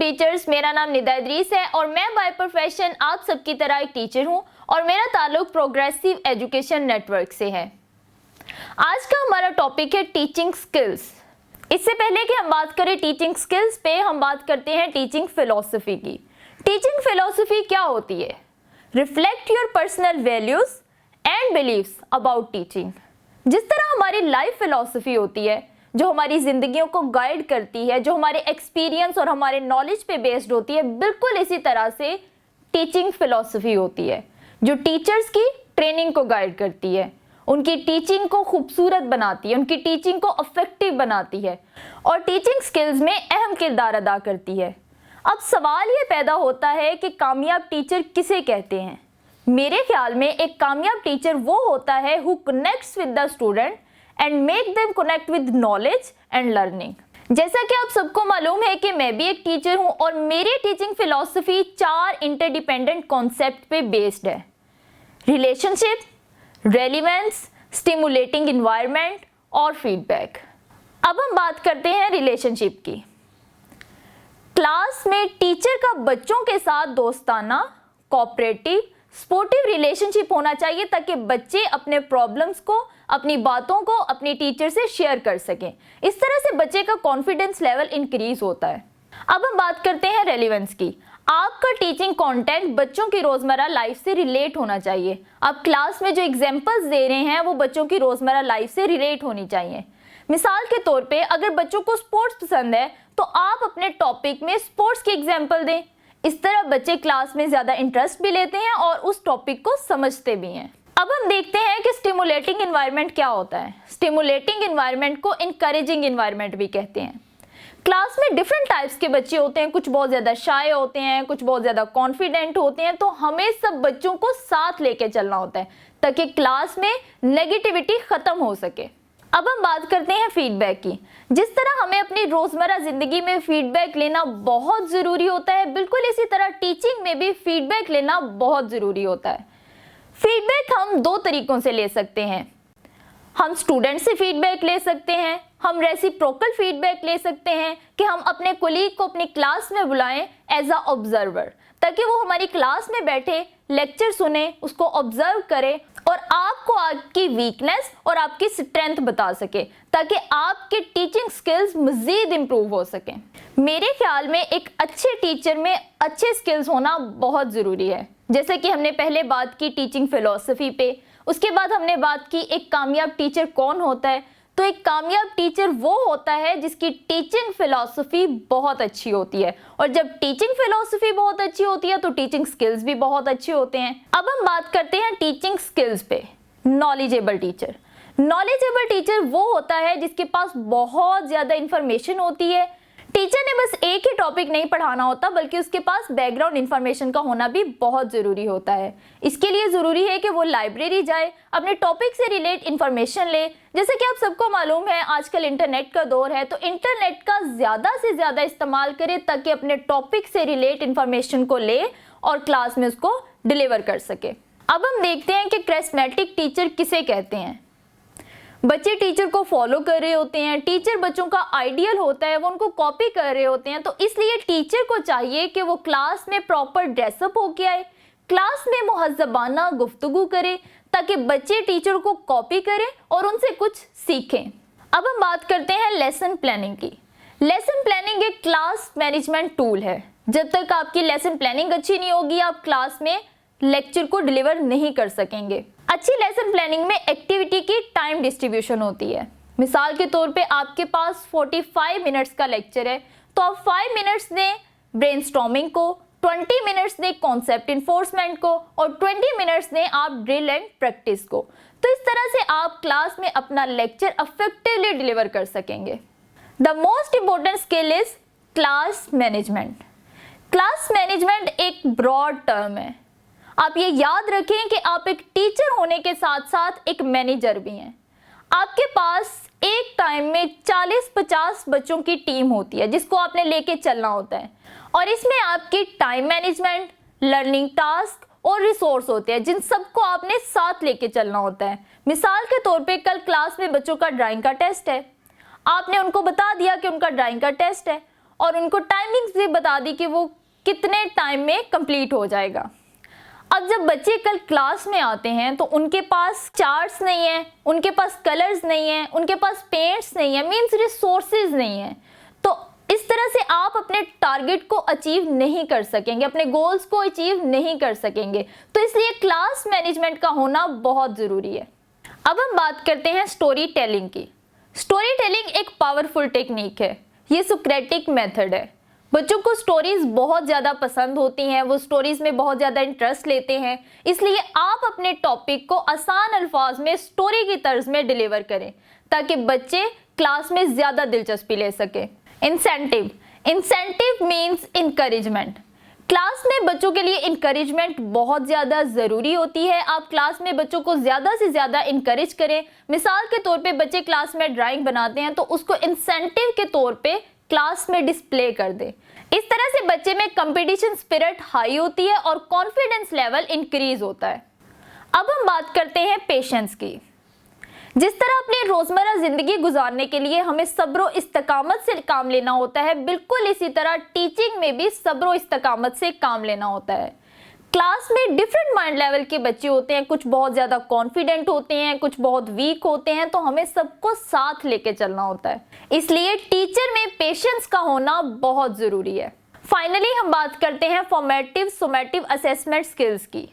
Teachers, मेरा नाम निदा इदरीस है और मैं बाय प्रोफेशन आप सबकी तरह एक टीचर हूं और मेरा ताल्लुक प्रोग्रेसिव एजुकेशन नेटवर्क से है। आज का हमारा टॉपिक है टीचिंग स्किल्स। इससे पहले कि हम बात करें टीचिंग स्किल्स पे, हम बात करते हैं टीचिंग फिलॉसफी की। टीचिंग फिलॉसफी क्या होती है? Reflect your personal values and believes about teaching. जिस तरह हमारी लाइफ फिलॉसफी होती है जो हमारी जिंदगियों को गाइड करती है, जो हमारे एक्सपीरियंस और हमारे नॉलेज पे बेस्ड होती है, बिल्कुल इसी तरह से टीचिंग फिलॉसफी होती है जो टीचर्स की ट्रेनिंग को गाइड करती है, उनकी टीचिंग को खूबसूरत बनाती है, उनकी टीचिंग को इफेक्टिव बनाती है और टीचिंग स्किल्स में अहम किरदार अदा करती है। अब सवाल ये पैदा होता है कि कामयाब टीचर किसे कहते हैं? मेरे ख्याल में एक कामयाब टीचर वो होता है who connects with the student and make them connect with knowledge and learning. जैसा कि आप सबको मालूम है कि मैं भी एक टीचर हूं और मेरी टीचिंग फिलॉसफी 4 इंटरडिपेंडेंट कॉन्सेप्ट पे बेस्ड है: रिलेशनशिप, रेलिवेंस, स्टिमुलेटिंग एनवायरनमेंट और फीडबैक। अब हम बात करते हैं रिलेशनशिप की। क्लास में टीचर का बच्चों के साथ दोस्ताना, कोऑपरेटिव, सपोर्टिव रिलेशनशिप होना चाहिए ताकि बच्चे अपने प्रॉब्लम्स को, अपनी बातों को अपनी टीचर से शेयर कर सकें। इस तरह से बच्चे का कॉन्फिडेंस लेवल इंक्रीज होता है। अब हम बात करते हैं रेलिवेंस की। आपका टीचिंग कंटेंट बच्चों की रोजमर्रा लाइफ से रिलेट होना चाहिए। आप क्लास में जो एग्जांपल्स दे रहे हैं वो बच्चों की रोजमर्रा लाइफ से रिलेट होनी चाहिए। मिसाल के तौर पे अगर बच्चों को स्पोर्ट्स पसंद है तो आप अपने टॉपिक में स्पोर्ट्स की एग्जांपल दें। इस तरह बच्चे क्लास में ज्यादा इंटरेस्ट भी लेते हैं और उस टॉपिक को समझते भी हैं। अब हम देखते हैं कि स्टिमुलेटिंग एनवायरनमेंट क्या होता है। स्टिमुलेटिंग एनवायरनमेंट को इनकरेजिंग एनवायरनमेंट भी कहते हैं। क्लास में डिफरेंट टाइप्स के बच्चे होते हैं, कुछ बहुत ज्यादा शाय होते हैं, कुछ बहुत ज्यादा कॉन्फिडेंट होते हैं, तो हमें सब बच्चों को साथ लेके चलना होता है ताकि क्लास में नेगेटिविटी खत्म हो सके। अब हम बात करते हैं फीडबैक की। जिस तरह हमें अपनी रोजमर्रा जिंदगी में फीडबैक लेना बहुत जरूरी होता है, बिल्कुल इसी तरह टीचिंग में भी फीडबैक लेना बहुत जरूरी होता है। फीडबैक हम 2 तरीकों से ले सकते हैं। हम स्टूडेंट से फीडबैक ले सकते हैं, हम रेसिप्रोकल फीडबैक ले सकते हैं कि हम अपने कोलीग को अपनी क्लास में बुलाएं एज अ ऑब्जर्वर, ताकि वो हमारी क्लास में बैठे लेक्चर सुने, उसको ऑब्जर्व करे और आपको आपकी वीकनेस और आपकी स्ट्रेंथ बता सके ताकि आपके टीचिंग स्किल्स मजीद इंप्रूव हो सकें। मेरे ख्याल में एक अच्छे टीचर में अच्छे स्किल्स होना बहुत ज़रूरी है। जैसे कि हमने पहले बात की टीचिंग फिलॉसफी पे, उसके बाद हमने बात की एक कामयाब टीचर कौन होता है। तो एक कामयाब टीचर वो होता है जिसकी टीचिंग फिलॉसफी बहुत अच्छी होती है और जब टीचिंग फिलॉसफी बहुत अच्छी होती है तो टीचिंग स्किल्स भी बहुत अच्छे होते हैं। अब हम बात करते हैं टीचिंग स्किल्स पे। Knowledgeable teacher. नॉलेजेबल टीचर वो होता है जिसके पास बहुत ज्यादा इंफॉर्मेशन होती है। टीचर ने बस एक ही टॉपिक नहीं पढ़ाना होता बल्कि उसके पास बैकग्राउंड इंफॉर्मेशन का होना भी बहुत ज़रूरी होता है। इसके लिए ज़रूरी है कि वो लाइब्रेरी जाए, अपने टॉपिक से रिलेट इंफॉर्मेशन ले। जैसे कि आप सबको मालूम है आजकल इंटरनेट का दौर है, तो इंटरनेट का ज़्यादा से ज़्यादा इस्तेमाल करें ताकि अपने टॉपिक से रिलेट इंफॉर्मेशन को ले और क्लास में उसको डिलीवर कर सके। अब हम देखते हैं कि कैरिस्मेटिक टीचर किसे कहते हैं। बच्चे टीचर को फॉलो कर रहे होते हैं, टीचर बच्चों का आइडियल होता है, वो उनको कॉपी कर रहे होते हैं, तो इसलिए टीचर को चाहिए कि वो क्लास में प्रॉपर ड्रेसअप होके आए, क्लास में मुहज़्ज़बाना गुफ्तगू करे ताकि बच्चे टीचर को कॉपी करें और उनसे कुछ सीखें। अब हम बात करते हैं लेसन प्लानिंग की। लेसन प्लानिंग एक क्लास मैनेजमेंट टूल है। जब तक आपकी लेसन प्लानिंग अच्छी नहीं होगी आप क्लास में लेक्चर को डिलीवर नहीं कर सकेंगे। अच्छी लेसन प्लानिंग में एक्टिविटी की टाइम डिस्ट्रीब्यूशन होती है। मिसाल के तौर पे आपके पास 45 मिनट्स का लेक्चर है तो आप 5 मिनट्स दें ब्रेनस्टॉर्मिंग को, 20 मिनट्स दें कॉन्सेप्ट इन्फोर्समेंट को और 20 मिनट्स दें आप ड्रिल एंड प्रैक्टिस को। तो इस तरह से आप क्लास में अपना लेक्चर इफेक्टिवली डिलीवर कर सकेंगे। The most important skill is class management. Class management एक ब्रॉड टर्म है। आप ये याद रखें कि आप एक टीचर होने के साथ साथ एक मैनेजर भी हैं। आपके पास एक टाइम में 40-50 बच्चों की टीम होती है जिसको आपने लेके चलना होता है और इसमें आपकी टाइम मैनेजमेंट, लर्निंग टास्क और रिसोर्स होते हैं जिन सबको आपने साथ लेके चलना होता है। मिसाल के तौर पे कल क्लास में बच्चों का ड्राइंग का टेस्ट है, आपने उनको बता दिया कि उनका ड्राइंग का टेस्ट है और उनको टाइमिंग्स भी बता दी कि वो कितने टाइम में कंप्लीट हो जाएगा। अब जब बच्चे कल क्लास में आते हैं तो उनके पास चार्ट्स नहीं है, उनके पास कलर्स नहीं है, उनके पास पेंट्स नहीं है, मीन्स रिसोर्सेज नहीं है। तो इस तरह से आप अपने टारगेट को अचीव नहीं कर सकेंगे, अपने गोल्स को अचीव नहीं कर सकेंगे। तो इसलिए क्लास मैनेजमेंट का होना बहुत ज़रूरी है। अब हम बात करते हैं स्टोरी टेलिंग की। स्टोरी टेलिंग एक पावरफुल टेक्निक है, ये सोक्रेटिक मेथड है। बच्चों को स्टोरीज बहुत ज़्यादा पसंद होती हैं, वो स्टोरीज में बहुत ज़्यादा इंटरेस्ट लेते हैं, इसलिए आप अपने टॉपिक को आसान अल्फाज में स्टोरी की तर्ज में डिलीवर करें ताकि बच्चे क्लास में ज़्यादा दिलचस्पी ले सकें। Incentive means encouragement. क्लास में बच्चों के लिए इनकरेजमेंट बहुत ज़्यादा ज़रूरी होती है। आप क्लास में बच्चों को ज़्यादा से ज़्यादा इनकरेज करें। मिसाल के तौर पे बच्चे क्लास में ड्राइंग बनाते हैं तो उसको इंसेंटिव के तौर पे क्लास में डिस्प्ले कर दें। इस तरह से बच्चे में कंपटीशन स्पिरिट हाई होती है और कॉन्फिडेंस लेवल इंक्रीज होता है। अब हम बात करते हैं पेशेंस की। जिस तरह अपनी रोजमर्रा जिंदगी गुजारने के लिए हमें सब्र इस्तकामत से काम लेना होता है, बिल्कुल इसी तरह टीचिंग में भी सब्र इस्तकामत से काम लेना होता है। क्लास में डिफरेंट माइंड लेवल के बच्चे होते हैं, कुछ बहुत ज़्यादा कॉन्फिडेंट होते हैं, कुछ बहुत वीक होते हैं, तो हमें सबको साथ लेके चलना होता है। इसलिए टीचर में पेशेंस का होना बहुत ज़रूरी है। फाइनली हम बात करते हैं फॉर्मेटिव सोमेटिव असेसमेंट स्किल्स की।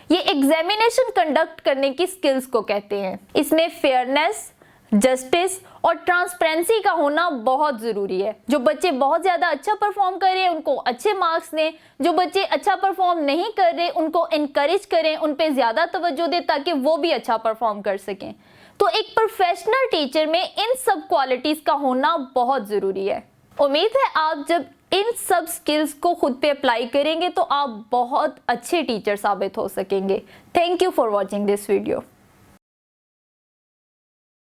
ये एग्जामिनेशन कंडक्ट करने की स्किल्स को कहते हैं। इसमें फेयरनेस, जस्टिस और ट्रांसपेरेंसी का होना बहुत ज़रूरी है। जो बच्चे बहुत ज़्यादा अच्छा परफॉर्म कर रहे हैं उनको अच्छे मार्क्स दें, जो बच्चे अच्छा परफॉर्म नहीं कर रहे उनको इनकरेज करें, उन पे ज़्यादा तवज्जो दें ताकि वो भी अच्छा परफॉर्म कर सकें। तो एक प्रोफेशनल टीचर में इन सब क्वालिटीज़ का होना बहुत ज़रूरी है। उम्मीद है आप जब इन सब स्किल्स को खुद पे अप्लाई करेंगे तो आप बहुत अच्छे टीचर साबित हो सकेंगे। Thank you for watching this video.